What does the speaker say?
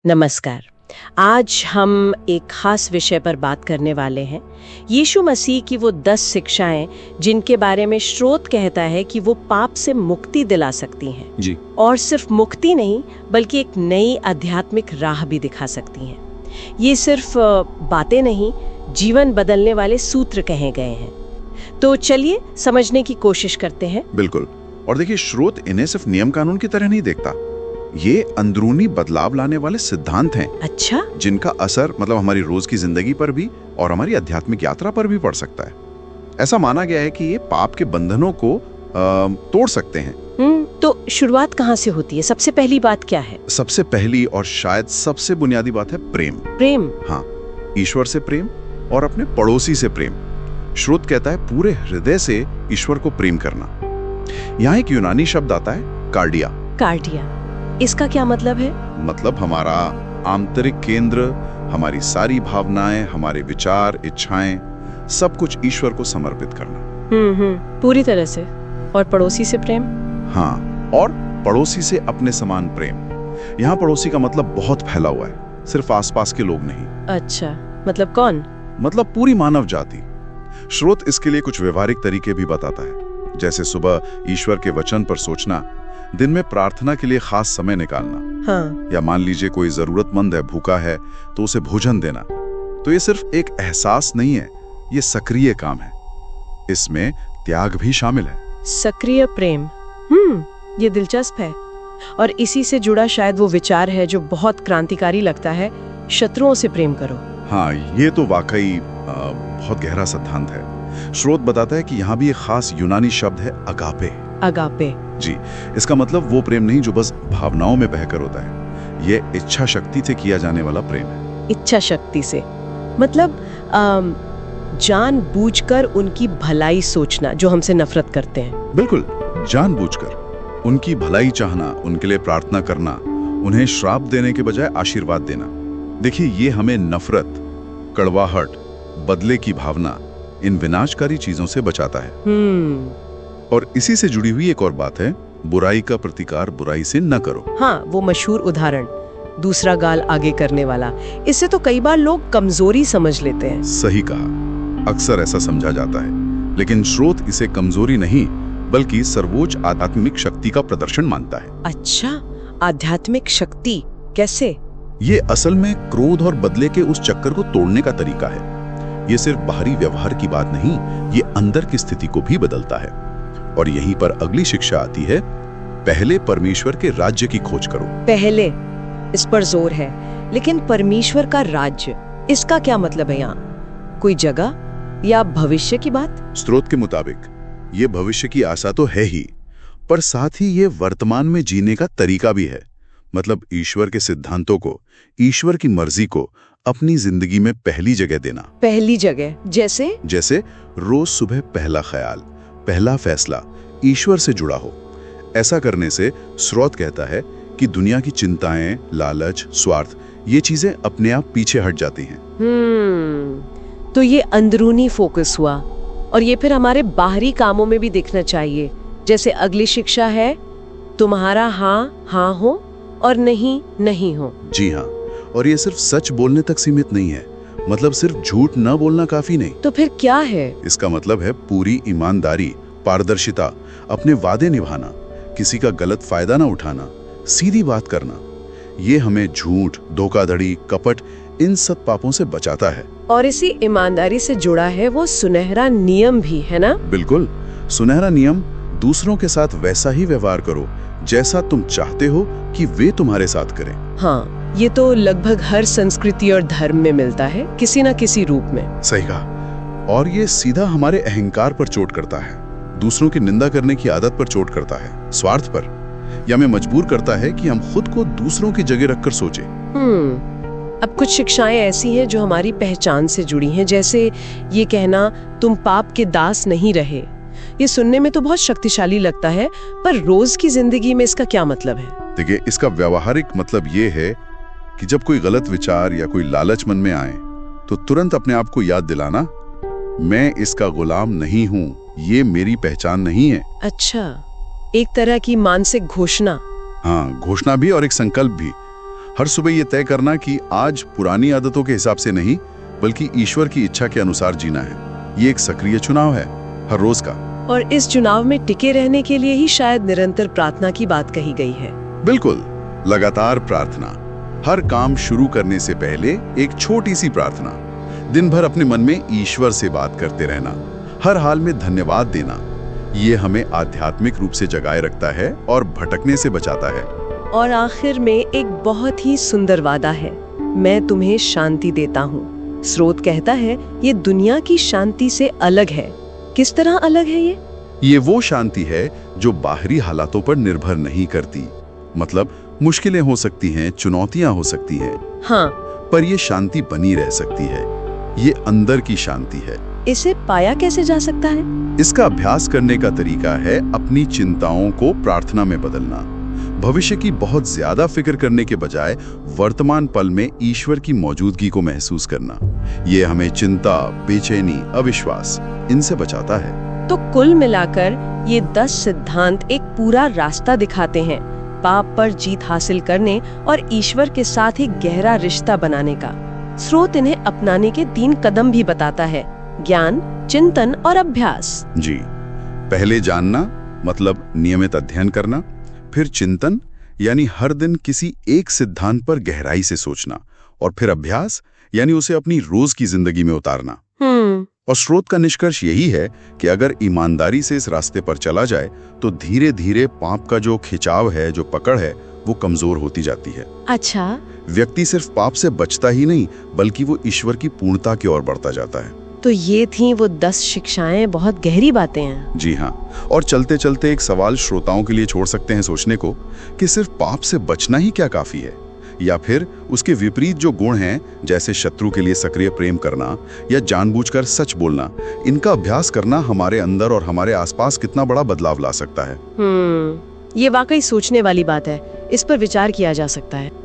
नमस्कार। आज हम एक खास विषय पर बात करने वाले हैं। यीशु मसीह की वो 10 शिक्षाएं जिनके बारे में स्रोत कहता है कि वो पाप से मुक्ति दिला सकती हैं जी। और सिर्फ मुक्ति नहीं बल्कि एक नई आध्यात्मिक राह भी दिखा सकती हैं। ये सिर्फ बातें नहीं, जीवन बदलने वाले सूत्र कहे गए हैं। तो चलिए समझने की कोशिश करते हैं। बिल्कुल। और देखिए, स्रोत इन्हें सिर्फ नियम कानून की तरह नहीं देखता, ये अंदरूनी बदलाव लाने वाले सिद्धांत हैं। अच्छा, जिनका असर हमारी रोज की जिंदगी पर भी और हमारी आध्यात्मिक यात्रा पर भी पड़ सकता है। ऐसा माना गया है कि ये पाप के बंधनों को तोड़ सकते हैं। तो शुरुआत कहाँ से होती है? सबसे पहली बात क्या है? सबसे पहली और शायद सबसे बुनियादी बात है प्रेम। प्रेम? हाँ, ईश्वर से प्रेम और अपने पड़ोसी से प्रेम। स्रोत कहता है पूरे हृदय से ईश्वर को प्रेम करना। यहाँ एक यूनानी शब्द आता है, कार्डिया। कार्डिया, इसका क्या मतलब है? मतलब हमारा आंतरिक केंद्र, हमारी सारी भावनाएं, हमारे विचार, इच्छाएं, सब कुछ ईश्वर को समर्पित करना। पूरी तरह से। और पड़ोसी से प्रेम? हाँ, और पड़ोसी से अपने समान प्रेम। यहाँ पड़ोसी का मतलब बहुत फैला हुआ है, सिर्फ आसपास के लोग नहीं। अच्छा, मतलब कौन? मतलब पूरी मानव जाति। स्रोत इसके लिए कुछ व्यवहारिक तरीके भी बताता है, जैसे सुबह ईश्वर के वचन पर सोचना, दिन में प्रार्थना के लिए खास समय निकालना। हाँ। या मान लीजिए कोई जरूरतमंद है, भूखा है, तो उसे भोजन देना। तो ये सिर्फ एक एहसास नहीं है, ये सक्रिय काम है। इसमें त्याग भी शामिल है। सक्रिय प्रेम, ये दिलचस्प है। और इसी से जुड़ा शायद वो विचार है जो बहुत क्रांतिकारी लगता है, शत्रुओं से प्रेम करो। हाँ, ये तो वाकई बहुत गहरा सिद्धांत है। स्रोत बताता है कि यहाँ भी एक खास यूनानी शब्द है, अगापे। अगापे? जी, इसका मतलब वो प्रेम नहीं जो बस भावनाओं में बहकर होता है। ये इच्छा शक्ति से किया जाने वाला प्रेम है। इच्छा शक्ति से मतलब जानबूझकर उनकी भलाई सोचना, जो हमसे नफरत करते हैं। बिल्कुल, जानबूझकर उनकी भलाई चाहना, उनके लिए प्रार्थना करना, उन्हें श्राप देने के बजाय आशीर्वाद देना। देखिए, ये हमें नफरत, कड़वाहट, बदले की भावना, इन विनाशकारी चीजों से बचाता है। और इसी से जुड़ी हुई एक और बात है, बुराई का प्रतिकार बुराई से न करो। हाँ, वो मशहूर उदाहरण, दूसरा गाल आगे करने वाला। इससे तो कई बार लोग कमजोरी समझ लेते हैं। सही कहा, अक्सर ऐसा समझा जाता है, लेकिन स्रोत इसे कमजोरी नहीं बल्कि सर्वोच्च आध्यात्मिक शक्ति का प्रदर्शन मानता है। अच्छा, आध्यात्मिक शक्ति कैसे? ये असल में क्रोध और बदले के उस चक्कर को तोड़ने का तरीका है। ये सिर्फ बाहरी व्यवहार की बात नहीं, ये अंदर की स्थिति को भी बदलता है। और यहीं पर अगली शिक्षा आती है, पहले परमेश्वर के राज्य की खोज करो। पहले, इस पर जोर है। लेकिन परमेश्वर का राज्य, इसका क्या मतलब है? यहाँ कोई जगह या भविष्य की बात? स्रोत के मुताबिक ये भविष्य की आशा तो है ही, पर साथ ही ये वर्तमान में जीने का तरीका भी है। मतलब ईश्वर के सिद्धांतों को, ईश्वर की मर्जी को अपनी जिंदगी में पहली जगह देना। पहली जगह जैसे? जैसे रोज सुबह पहला ख्याल, पहला फैसला ईश्वर से जुड़ा हो। ऐसा करने से स्रोत कहता है कि दुनिया की चिंताएं, लालच, स्वार्थ, ये चीजें अपने आप पीछे हट जाती हैं। तो ये अंदरूनी फोकस हुआ, और ये फिर हमारे बाहरी कामों में भी दिखना चाहिए। जैसे अगली शिक्षा है, तुम्हारा हाँ हाँ हो और नहीं नहीं हो। जी हाँ, और ये सिर्फ सच बोलने तक सीमित नहीं है। मतलब सिर्फ झूठ न बोलना काफी नहीं। तो फिर क्या है? इसका मतलब है पूरी ईमानदारी, पारदर्शिता, अपने वादे निभाना, किसी का गलत फायदा ना उठाना, सीधी बात करना। ये हमें झूठ, धोखाधड़ी, कपट, इन सब पापों से बचाता है। और इसी ईमानदारी से जुड़ा है वो सुनहरा नियम भी, है ना? बिल्कुल, सुनहरा नियम, दूसरों के साथ वैसा ही व्यवहार करो जैसा तुम चाहते हो कि वे तुम्हारे साथ करें। हाँ, ये तो लगभग हर संस्कृति और धर्म में मिलता है, किसी न किसी रूप में। सही कहा। और ये सीधा हमारे अहंकार पर चोट करता है, दूसरों की निंदा करने की आदत पर चोट करता है, स्वार्थ पर, या हमें मजबूर करता है कि हम खुद को दूसरों की जगह रखकर सोचें। अब कुछ शिक्षाएं ऐसी हैं जो हमारी पहचान से जुड़ी हैं, जैसे ये कहना, तुम पाप के दास नहीं रहे। ये सुनने में तो बहुत शक्तिशाली लगता है, पर रोज की जिंदगी में इसका क्या मतलब है? देखिए, इसका व्यवहारिक मतलब ये है कि जब कोई गलत विचार या कोई लालच मन में आए, तो तुरंत अपने आप को याद दिलाना, मैं इसका गुलाम नहीं हूँ, ये मेरी पहचान नहीं है। अच्छा, एक तरह की मानसिक घोषणा। हाँ, घोषणा भी और एक संकल्प भी। हर सुबह ये तय करना कि आज पुरानी आदतों के हिसाब से नहीं बल्कि ईश्वर की इच्छा के अनुसार जीना है, ये एक सक्रिय चुनाव है हर रोज का। और इस चुनाव में टिके रहने के लिए ही शायद निरंतर प्रार्थना की बात कही गई है। बिल्कुल, लगातार प्रार्थना, हर काम शुरू करने से पहले एक छोटी सी प्रार्थना, दिन भर अपने मन में ईश्वर से बात करते रहना, हर हाल में धन्यवाद देना, ये हमें आध्यात्मिक रूप से जगाए रखता है और भटकने से बचाता है। और आखिर में एक बहुत ही सुंदर वादा है, मैं तुम्हें शांति देता हूँ। स्रोत कहता है ये दुनिया की शांति से अलग है। किस तरह अलग है ये वो शांति है जो बाहरी हालातों पर निर्भर नहीं करती। मतलब मुश्किलें हो सकती हैं, चुनौतियां हो सकती हैं, हाँ, पर ये शांति बनी रह सकती है। ये अंदर की शांति है। इसे पाया कैसे जा सकता है? इसका अभ्यास करने का तरीका है अपनी चिंताओं को प्रार्थना में बदलना। भविष्य की बहुत ज्यादा फिक्र करने के बजाय वर्तमान पल में ईश्वर की मौजूदगी को महसूस करना। ये हमें चिंता, बेचैनी, अविश्वास इनसे बचाता है। तो कुल मिलाकर ये 10 सिद्धांत एक पूरा रास्ता दिखाते हैं, पाप पर जीत हासिल करने और ईश्वर के साथ एक गहरा रिश्ता बनाने का। स्रोत इन्हें अपनाने के 3 कदम भी बताता है, ज्ञान, चिंतन और अभ्यास। जी, पहले जानना मतलब नियमित अध्ययन करना, फिर चिंतन यानी हर दिन किसी एक सिद्धांत पर गहराई से सोचना, और फिर अभ्यास यानी उसे अपनी रोज की जिंदगी में उतारना। और स्रोत का निष्कर्ष यही है कि अगर ईमानदारी से इस रास्ते पर चला जाए तो धीरे धीरे पाप का जो खिंचाव है, जो पकड़ है, वो कमजोर होती जाती है। अच्छा, व्यक्ति सिर्फ पाप से बचता ही नहीं बल्कि वो ईश्वर की पूर्णता की ओर बढ़ता जाता है। तो ये थी वो 10 शिक्षाएं, बहुत गहरी बातें हैं। जी हाँ, और चलते चलते एक सवाल श्रोताओं के लिए छोड़ सकते हैं सोचने को कि सिर्फ पाप से बचना ही क्या काफी है, या फिर उसके विपरीत जो गुण हैं, जैसे शत्रु के लिए सक्रिय प्रेम करना या जानबूझकर सच बोलना, इनका अभ्यास करना हमारे अंदर और हमारे आसपास कितना बड़ा बदलाव ला सकता है। ये वाकई सोचने वाली बात है, इस पर विचार किया जा सकता है।